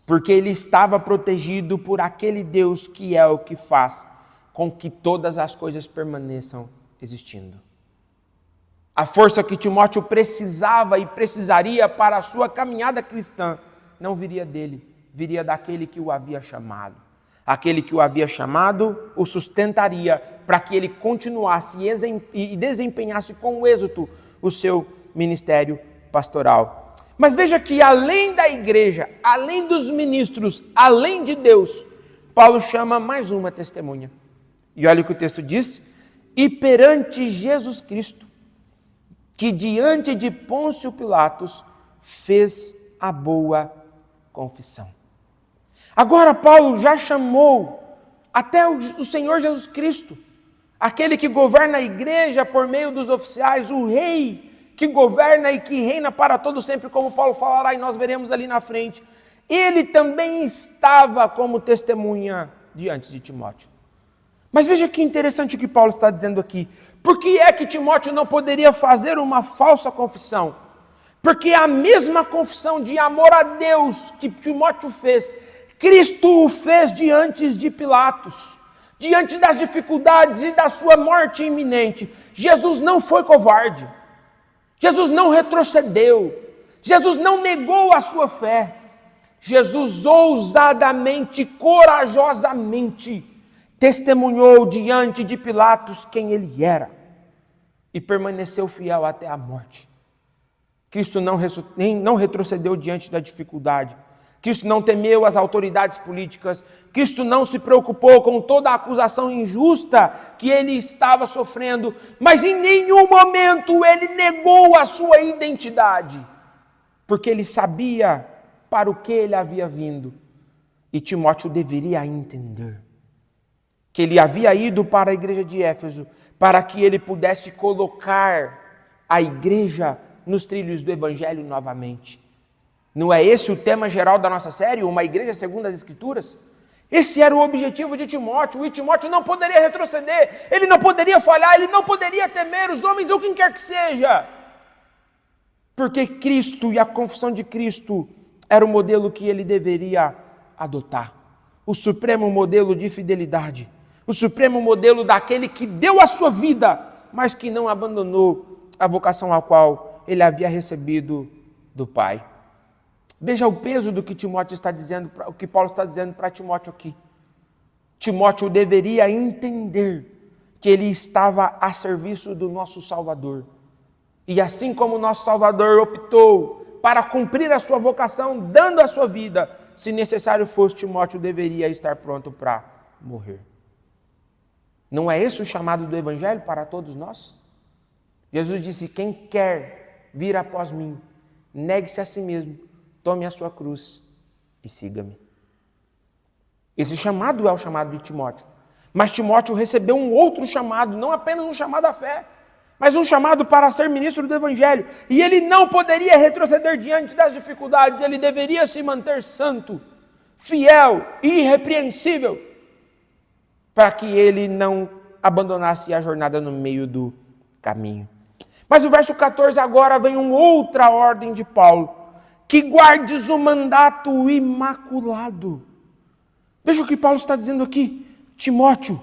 porque ele estava protegido por aquele Deus que é o que faz com que todas as coisas permaneçam existindo. A força que Timóteo precisava e precisaria para a sua caminhada cristã não viria dele, viria daquele que o havia chamado. Aquele que o havia chamado o sustentaria para que ele continuasse e desempenhasse com êxito o seu ministério pastoral. Mas veja que além da igreja, além dos ministros, além de Deus, Paulo chama mais uma testemunha. E olha o que o texto diz: e perante Jesus Cristo, que diante de Pôncio Pilatos fez a boa confissão. Agora Paulo já chamou até o Senhor Jesus Cristo, aquele que governa a igreja por meio dos oficiais, o rei que governa e que reina para todo sempre, como Paulo falará e nós veremos ali na frente. Ele também estava como testemunha diante de Timóteo. Mas veja que interessante o que Paulo está dizendo aqui. Por que é que Timóteo não poderia fazer uma falsa confissão? Porque a mesma confissão de amor a Deus que Timóteo fez, Cristo o fez diante de Pilatos, diante das dificuldades e da sua morte iminente. Jesus não foi covarde, Jesus não retrocedeu, Jesus não negou a sua fé. Jesus ousadamente, corajosamente testemunhou diante de Pilatos quem ele era e permaneceu fiel até a morte. Cristo não retrocedeu diante da dificuldade. Cristo não temeu as autoridades políticas. Cristo não se preocupou com toda a acusação injusta que ele estava sofrendo, mas em nenhum momento ele negou a sua identidade, porque ele sabia para o que ele havia vindo. E Timóteo deveria entender que ele havia ido para a igreja de Éfeso para que ele pudesse colocar a igreja nos trilhos do evangelho novamente. Não é esse o tema geral da nossa série, uma igreja segundo as Escrituras? Esse era o objetivo de Timóteo, e Timóteo não poderia retroceder, ele não poderia falhar, ele não poderia temer os homens ou quem quer que seja. Porque Cristo e a confissão de Cristo era o modelo que ele deveria adotar. O supremo modelo de fidelidade, o supremo modelo daquele que deu a sua vida, mas que não abandonou a vocação a qual ele havia recebido do Pai. Veja o peso do que Timóteo está dizendo, o que Paulo está dizendo para Timóteo aqui. Timóteo deveria entender que ele estava a serviço do nosso Salvador E assim como o nosso Salvador optou para cumprir a sua vocação, dando a sua vida, se necessário fosse, Timóteo deveria estar pronto para morrer. Não é esse o chamado do Evangelho para todos nós? Jesus disse: quem quer vir após mim, negue-se a si mesmo, tome a sua cruz e siga-me. Esse chamado é o chamado de Timóteo. Mas Timóteo recebeu um outro chamado, não apenas um chamado à fé, mas um chamado para ser ministro do Evangelho. E ele não poderia retroceder diante das dificuldades, ele deveria se manter santo, fiel e irrepreensível, para que ele não abandonasse a jornada no meio do caminho. Mas o verso 14 agora vem uma outra ordem de Paulo, que guardes o mandato imaculado. Veja o que Paulo está dizendo aqui. Timóteo,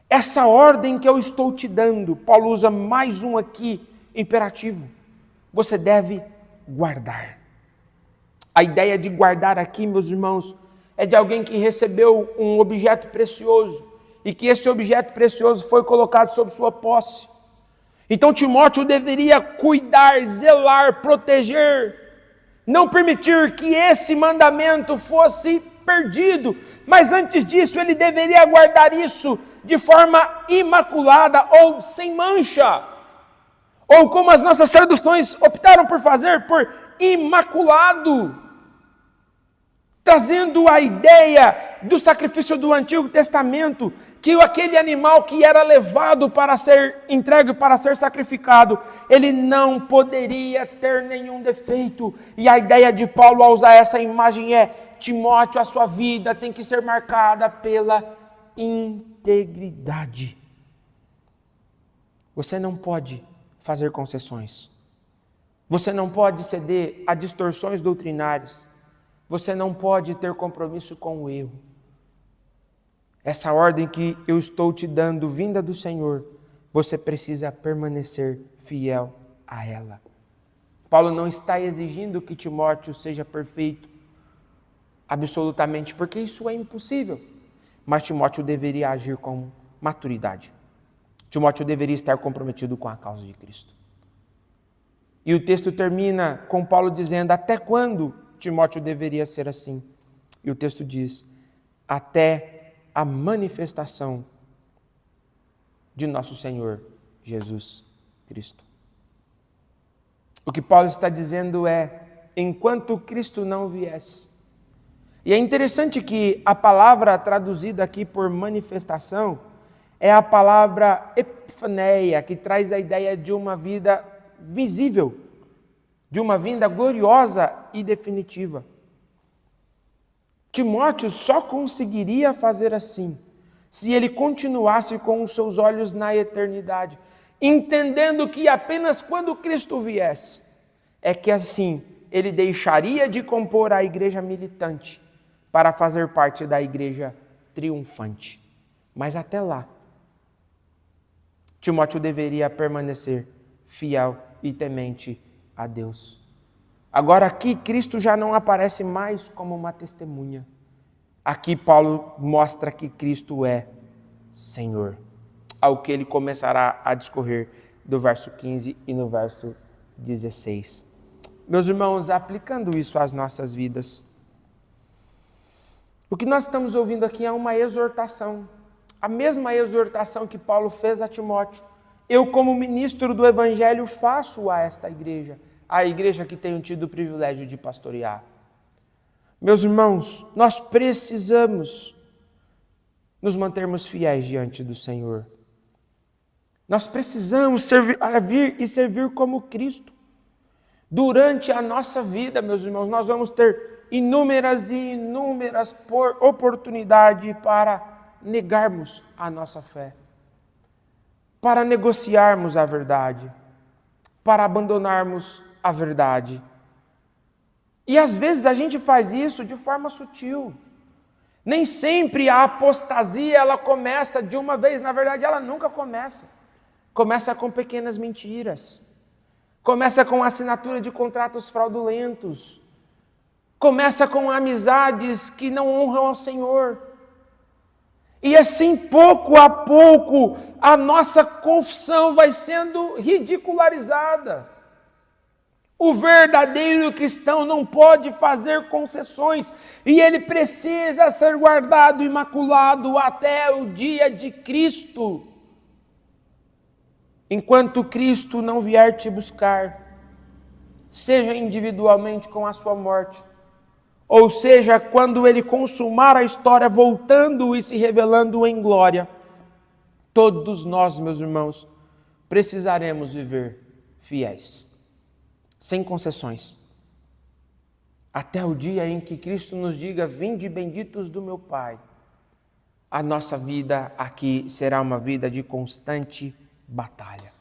essa ordem que eu estou te dando, Paulo usa mais um aqui, imperativo. Você deve guardar. A ideia de guardar aqui, meus irmãos, é de alguém que recebeu um objeto precioso e que esse objeto precioso foi colocado sob sua posse. Então Timóteo deveria cuidar, zelar, proteger, não permitir que esse mandamento fosse perdido, mas antes disso ele deveria guardar isso de forma imaculada ou sem mancha, ou como as nossas traduções optaram por fazer, por imaculado, trazendo a ideia do sacrifício do Antigo Testamento, que aquele animal que era levado para ser entregue, para ser sacrificado, ele não poderia ter nenhum defeito. E a ideia de Paulo ao usar essa imagem é: Timóteo, a sua vida tem que ser marcada pela integridade. Você não pode fazer concessões. Você não pode ceder a distorções doutrinárias. Você não pode ter compromisso com o erro. Essa ordem que eu estou te dando, vinda do Senhor, você precisa permanecer fiel a ela. Paulo não está exigindo que Timóteo seja perfeito, absolutamente, porque isso é impossível. Mas Timóteo deveria agir com maturidade. Timóteo deveria estar comprometido com a causa de Cristo. E o texto termina com Paulo dizendo: até quando Timóteo deveria ser assim? E o texto diz: até a manifestação de nosso Senhor Jesus Cristo. O que Paulo está dizendo é: enquanto Cristo não viesse. E é interessante que a palavra traduzida aqui por manifestação é a palavra epifaneia, que traz a ideia de uma vida visível, de uma vinda gloriosa e definitiva. Timóteo só conseguiria fazer assim se ele continuasse com os seus olhos na eternidade, entendendo que apenas quando Cristo viesse é que assim ele deixaria de compor a igreja militante para fazer parte da igreja triunfante. Mas até lá, Timóteo deveria permanecer fiel e temente a Deus. Agora aqui Cristo já não aparece mais como uma testemunha. Aqui Paulo mostra que Cristo é Senhor, ao que ele começará a discorrer do verso 15 e no verso 16. Meus irmãos, aplicando isso às nossas vidas, o que nós estamos ouvindo aqui é uma exortação, a mesma exortação que Paulo fez a Timóteo. Eu, como ministro do Evangelho, faço a esta igreja, a igreja que tenho tido o privilégio de pastorear. Meus irmãos, nós precisamos nos mantermos fiéis diante do Senhor. Nós precisamos servir e servir como Cristo. Durante a nossa vida, meus irmãos, nós vamos ter inúmeras e inúmeras oportunidades para negarmos a nossa fé, para negociarmos a verdade, para abandonarmos a verdade. E às vezes a gente faz isso de forma sutil. Nem sempre a apostasia ela começa de uma vez, na verdade ela nunca começa. Começa com pequenas mentiras. Começa com a assinatura de contratos fraudulentos. Começa com amizades que não honram ao Senhor. E assim, pouco a pouco, a nossa confissão vai sendo ridicularizada. O verdadeiro cristão não pode fazer concessões e ele precisa ser guardado imaculado até o dia de Cristo. Enquanto Cristo não vier te buscar, seja individualmente com a sua morte, ou seja, quando ele consumar a história, voltando e se revelando em glória, todos nós, meus irmãos, precisaremos viver fiéis, sem concessões, até o dia em que Cristo nos diga: vinde benditos do meu Pai. A nossa vida aqui será uma vida de constante batalha.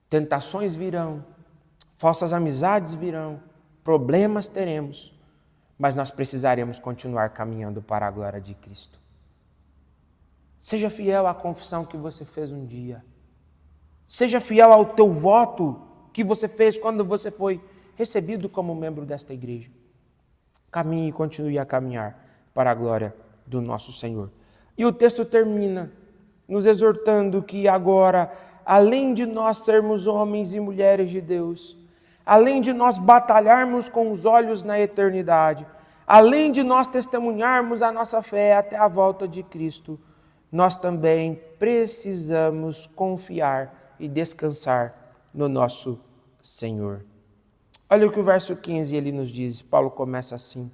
Tentações virão, falsas amizades virão, problemas teremos, mas nós precisaremos continuar caminhando para a glória de Cristo. Seja fiel à confissão que você fez um dia. Seja fiel ao teu voto que você fez quando você foi recebido como membro desta igreja. Caminhe e continue a caminhar para a glória do nosso Senhor. E o texto termina nos exortando que agora, além de nós sermos homens e mulheres de Deus, além de nós batalharmos com os olhos na eternidade, além de nós testemunharmos a nossa fé até a volta de Cristo, nós também precisamos confiar e descansar no nosso Senhor. Olha o que o verso 15 ele nos diz. Paulo começa assim: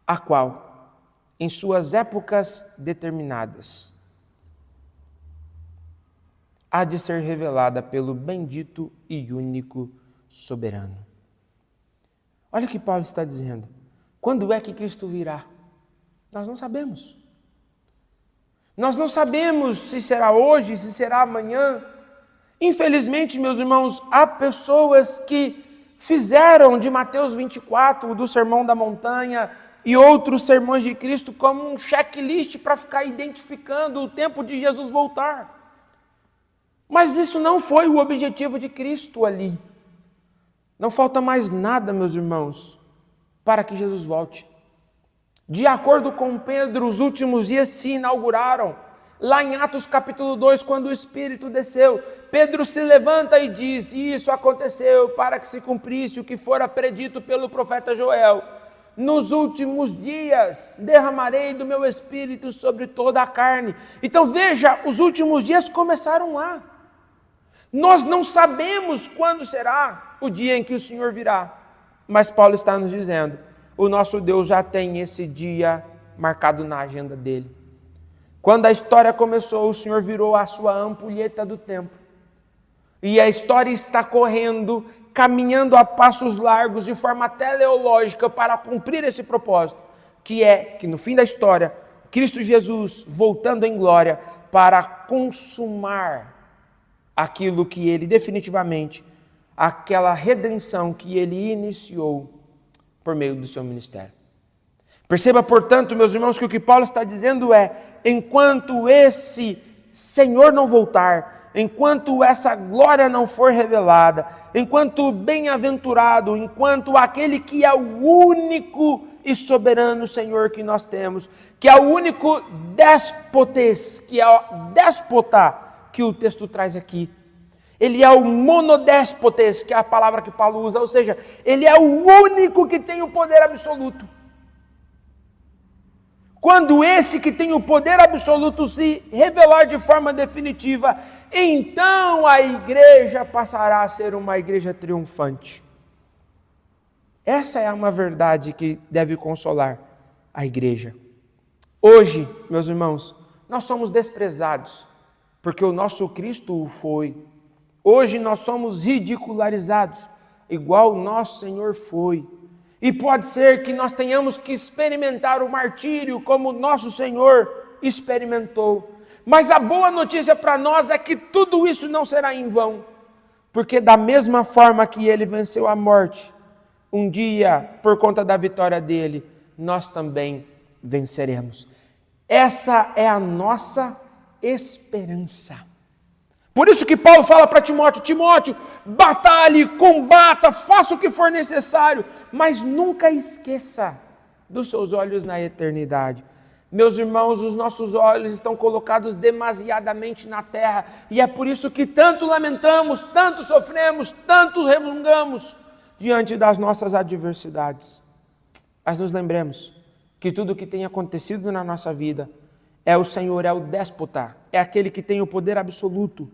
a qual, em suas épocas determinadas, há de ser revelada pelo bendito e único soberano. Olha o que Paulo está dizendo. Quando é que Cristo virá? Nós não sabemos. Nós não sabemos se será hoje, se será amanhã. Infelizmente, meus irmãos, há pessoas que fizeram de Mateus 24, do Sermão da Montanha e outros sermões de Cristo como um checklist para ficar identificando o tempo de Jesus voltar. Mas isso não foi o objetivo de Cristo ali. Não falta mais nada, meus irmãos, para que Jesus volte. De acordo com Pedro, os últimos dias se inauguraram. Lá em Atos capítulo 2, quando o Espírito desceu, Pedro se levanta e diz: isso aconteceu para que se cumprisse o que fora predito pelo profeta Joel. Nos últimos dias derramarei do meu Espírito sobre toda a carne. Então veja, os últimos dias começaram lá. Nós não sabemos quando será o dia em que o Senhor virá, mas Paulo está nos dizendo: o nosso Deus já tem esse dia marcado na agenda dele. Quando a história começou, o Senhor virou a sua ampulheta do tempo. E a história está correndo, caminhando a passos largos, de forma teleológica, para cumprir esse propósito, que é que no fim da história, Cristo Jesus voltando em glória para consumar aquilo que ele definitivamente, aquela redenção que ele iniciou por meio do seu ministério. Perceba, portanto, meus irmãos, que o que Paulo está dizendo é: enquanto esse Senhor não voltar, enquanto essa glória não for revelada, enquanto o bem-aventurado, enquanto aquele que é o único e soberano Senhor que nós temos, que é o único déspotes, que é o déspota que o texto traz aqui, ele é o monodéspotes, que é a palavra que Paulo usa, ou seja, ele é o único que tem o poder absoluto. Quando esse que tem o poder absoluto se revelar de forma definitiva, então a igreja passará a ser uma igreja triunfante. Essa é uma verdade que deve consolar a igreja. Hoje, meus irmãos, nós somos desprezados, porque o nosso Cristo o foi. Hoje nós somos ridicularizados, igual o nosso Senhor foi. E pode ser que nós tenhamos que experimentar o martírio como nosso Senhor experimentou. Mas a boa notícia para nós é que tudo isso não será em vão. Porque da mesma forma que ele venceu a morte, um dia, por conta da vitória dele, nós também venceremos. Essa é a nossa esperança. Por isso que Paulo fala para Timóteo: Timóteo, batalhe, combata, faça o que for necessário, mas nunca esqueça dos seus olhos na eternidade. Meus irmãos, os nossos olhos estão colocados demasiadamente na terra, e é por isso que tanto lamentamos, tanto sofremos, tanto resmungamos diante das nossas adversidades. Mas nos lembremos que tudo o que tem acontecido na nossa vida é o Senhor, é o déspota, é aquele que tem o poder absoluto,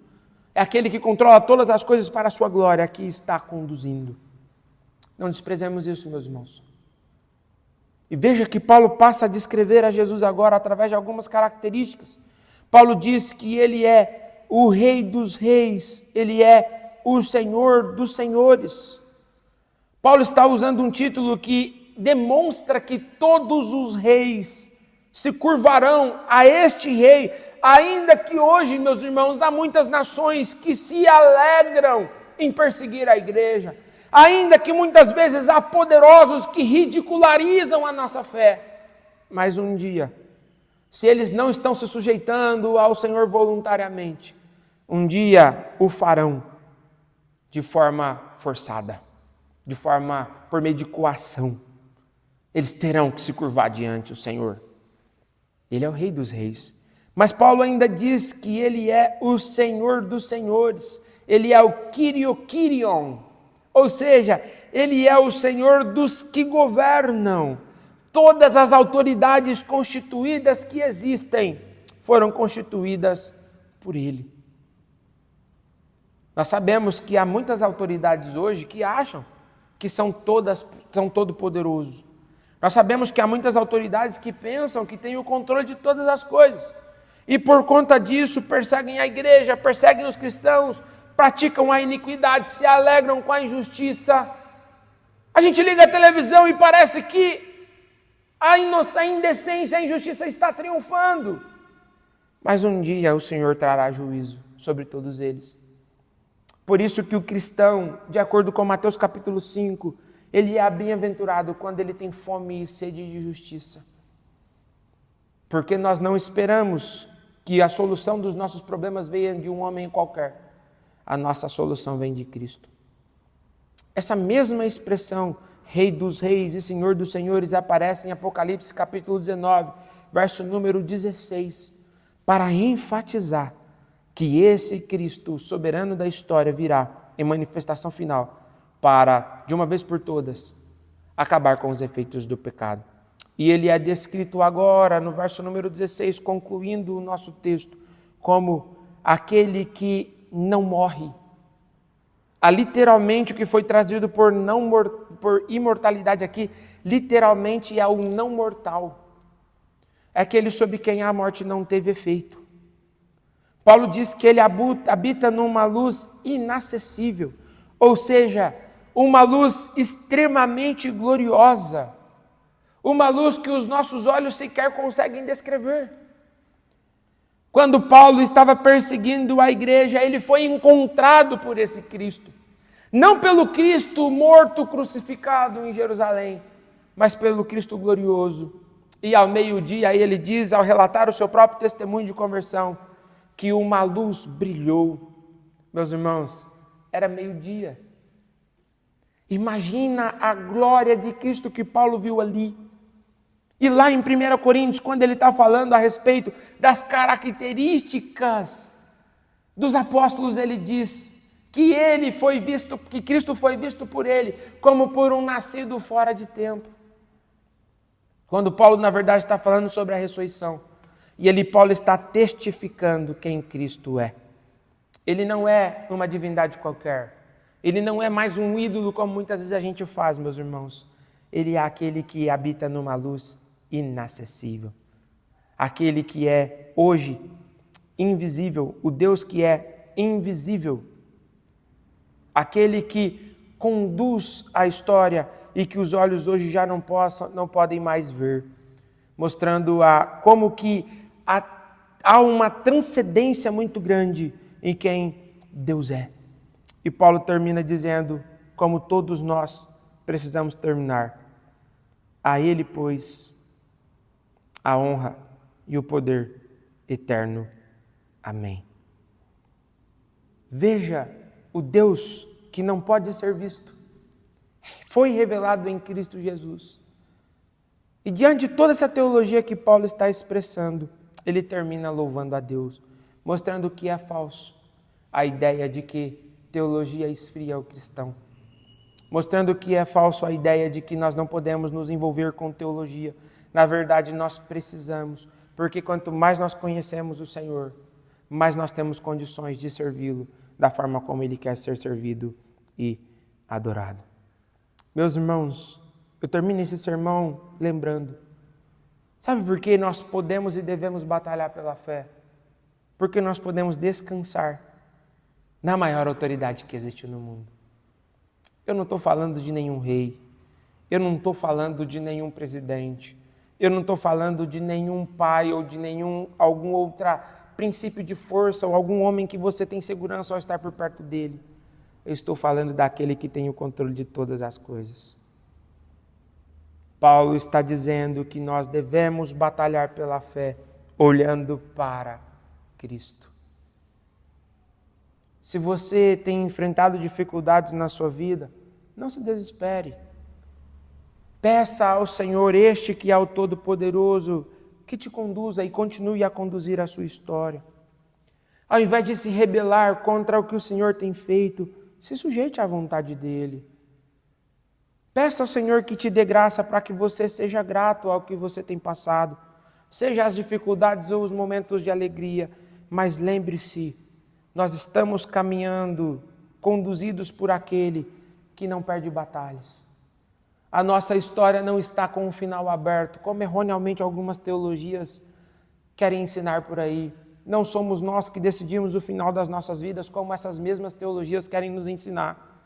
é aquele que controla todas as coisas para a sua glória, que está conduzindo. Não desprezemos isso, meus irmãos. E veja que Paulo passa a descrever a Jesus agora através de algumas características. Paulo diz que ele é o Rei dos Reis, ele é o Senhor dos Senhores. Paulo está usando um título que demonstra que todos os reis se curvarão a este rei, ainda que hoje, meus irmãos, há muitas nações que se alegram em perseguir a igreja, ainda que muitas vezes há poderosos que ridicularizam a nossa fé, mas um dia, se eles não estão se sujeitando ao Senhor voluntariamente, um dia o farão de forma forçada, de forma por meio de coação. Eles terão que se curvar diante do Senhor. Ele é o Rei dos Reis. Mas Paulo ainda diz que ele é o Senhor dos Senhores. Ele é o Kyrion, ou seja, ele é o Senhor dos que governam. Todas as autoridades constituídas que existem foram constituídas por ele. Nós sabemos que há muitas autoridades hoje que acham que são todo-poderosos. Nós sabemos que há muitas autoridades que pensam que têm o controle de todas as coisas. E por conta disso perseguem a igreja, perseguem os cristãos, praticam a iniquidade, se alegram com a injustiça. A gente liga a televisão e parece que a indecência, a injustiça está triunfando. Mas um dia o Senhor trará juízo sobre todos eles. Por isso que o cristão, de acordo com Mateus capítulo 5, ele é bem-aventurado quando ele tem fome e sede de justiça. Porque nós não esperamos que a solução dos nossos problemas venha de um homem qualquer. A nossa solução vem de Cristo. Essa mesma expressão, Rei dos Reis e Senhor dos Senhores, aparece em Apocalipse capítulo 19, verso número 16, para enfatizar que esse Cristo, soberano da história, virá em manifestação final para, de uma vez por todas, acabar com os efeitos do pecado. E ele é descrito agora, no verso número 16, concluindo o nosso texto, como aquele que não morre. Literalmente, o que foi trazido por imortalidade aqui, literalmente é o não mortal. É aquele sobre quem a morte não teve efeito. Paulo diz que ele habita numa luz inacessível, ou seja, uma luz extremamente gloriosa, uma luz que os nossos olhos sequer conseguem descrever. Quando Paulo estava perseguindo a igreja, ele foi encontrado por esse Cristo. Não pelo Cristo morto, crucificado em Jerusalém, mas pelo Cristo glorioso. E ao meio-dia ele diz, ao relatar o seu próprio testemunho de conversão, que uma luz brilhou. Meus irmãos, era meio-dia. Imagina a glória de Cristo que Paulo viu ali. E lá em 1 Coríntios, quando ele está falando a respeito das características dos apóstolos, ele diz que que Cristo foi visto por ele como por um nascido fora de tempo. Quando Paulo, na verdade, está falando sobre a ressurreição. E Paulo está testificando quem Cristo é. Ele não é uma divindade qualquer. Ele não é mais um ídolo como muitas vezes a gente faz, meus irmãos. Ele é aquele que habita numa luz inacessível. Aquele que é hoje invisível, o Deus que é invisível. Aquele que conduz a história e que os olhos hoje já não podem mais ver. Mostrando como que há uma transcendência muito grande em quem Deus é. E Paulo termina dizendo, como todos nós precisamos terminar, a Ele, pois, a honra e o poder eterno. Amém. Veja o Deus que não pode ser visto. Foi revelado em Cristo Jesus. E diante de toda essa teologia que Paulo está expressando, ele termina louvando a Deus, mostrando que é falso a ideia de que teologia esfria o cristão. Mostrando que é falso a ideia de que nós não podemos nos envolver com teologia. Na verdade, nós precisamos, porque quanto mais nós conhecemos o Senhor, mais nós temos condições de servi-lo da forma como Ele quer ser servido e adorado. Meus irmãos, eu termino esse sermão lembrando. Sabe por que nós podemos e devemos batalhar pela fé? Porque nós podemos descansar na maior autoridade que existe no mundo. Eu não estou falando de nenhum rei, eu não estou falando de nenhum presidente, eu não estou falando de nenhum pai ou de algum outro princípio de força ou algum homem que você tem segurança ao estar por perto dele. Eu estou falando daquele que tem o controle de todas as coisas. Paulo está dizendo que nós devemos batalhar pela fé, olhando para Cristo. Se você tem enfrentado dificuldades na sua vida, não se desespere. Peça ao Senhor, este que é o Todo-Poderoso, que te conduza e continue a conduzir a sua história. Ao invés de se rebelar contra o que o Senhor tem feito, se sujeite à vontade dEle. Peça ao Senhor que te dê graça para que você seja grato ao que você tem passado, seja as dificuldades ou os momentos de alegria, mas lembre-se, nós estamos caminhando, conduzidos por aquele que não perde batalhas. A nossa história não está com um final aberto, como erroneamente algumas teologias querem ensinar por aí. Não somos nós que decidimos o final das nossas vidas, como essas mesmas teologias querem nos ensinar.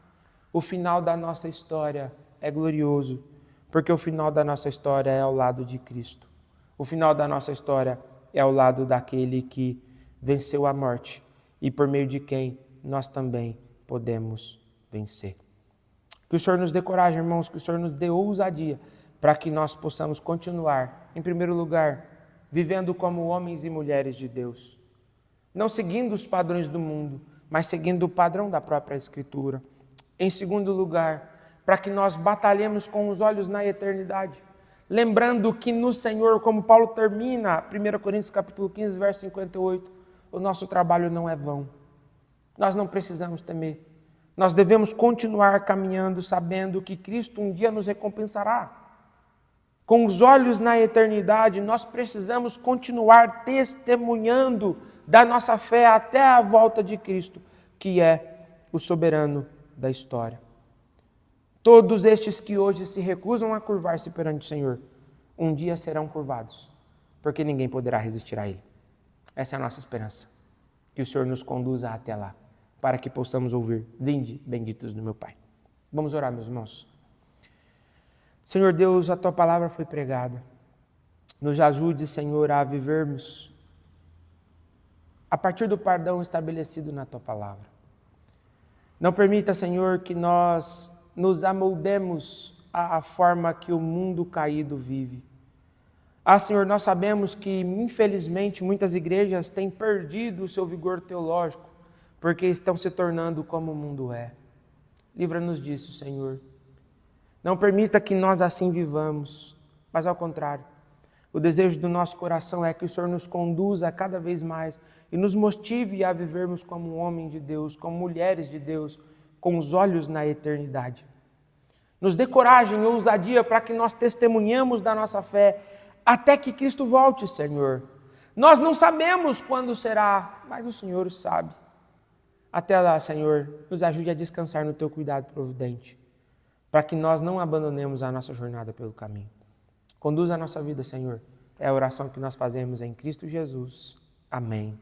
O final da nossa história é glorioso, porque o final da nossa história é ao lado de Cristo. O final da nossa história é ao lado daquele que venceu a morte e por meio de quem nós também podemos vencer. Que o Senhor nos dê coragem, irmãos, que o Senhor nos dê ousadia para que nós possamos continuar, em primeiro lugar, vivendo como homens e mulheres de Deus. Não seguindo os padrões do mundo, mas seguindo o padrão da própria Escritura. Em segundo lugar, para que nós batalhemos com os olhos na eternidade. Lembrando que no Senhor, como Paulo termina, 1 Coríntios capítulo 15, verso 58, o nosso trabalho não é vão. Nós não precisamos temer. Nós devemos continuar caminhando sabendo que Cristo um dia nos recompensará. Com os olhos na eternidade, nós precisamos continuar testemunhando da nossa fé até a volta de Cristo, que é o soberano da história. Todos estes que hoje se recusam a curvar-se perante o Senhor, um dia serão curvados, porque ninguém poderá resistir a Ele. Essa é a nossa esperança. Que o Senhor nos conduza até lá, para que possamos ouvir: vinde, benditos do meu Pai. Vamos orar, meus irmãos. Senhor Deus, a Tua palavra foi pregada. Nos ajude, Senhor, a vivermos a partir do perdão estabelecido na Tua palavra. Não permita, Senhor, que nós nos amoldemos à forma que o mundo caído vive. Senhor, nós sabemos que, infelizmente, muitas igrejas têm perdido o seu vigor teológico, porque estão se tornando como o mundo é. Livra-nos disso, Senhor. Não permita que nós assim vivamos, mas ao contrário. O desejo do nosso coração é que o Senhor nos conduza cada vez mais e nos motive a vivermos como um homem de Deus, como mulheres de Deus, com os olhos na eternidade. Nos dê coragem e ousadia para que nós testemunhemos da nossa fé até que Cristo volte, Senhor. Nós não sabemos quando será, mas o Senhor sabe. Até lá, Senhor, nos ajude a descansar no Teu cuidado providente, para que nós não abandonemos a nossa jornada pelo caminho. Conduza a nossa vida, Senhor. É a oração que nós fazemos em Cristo Jesus. Amém.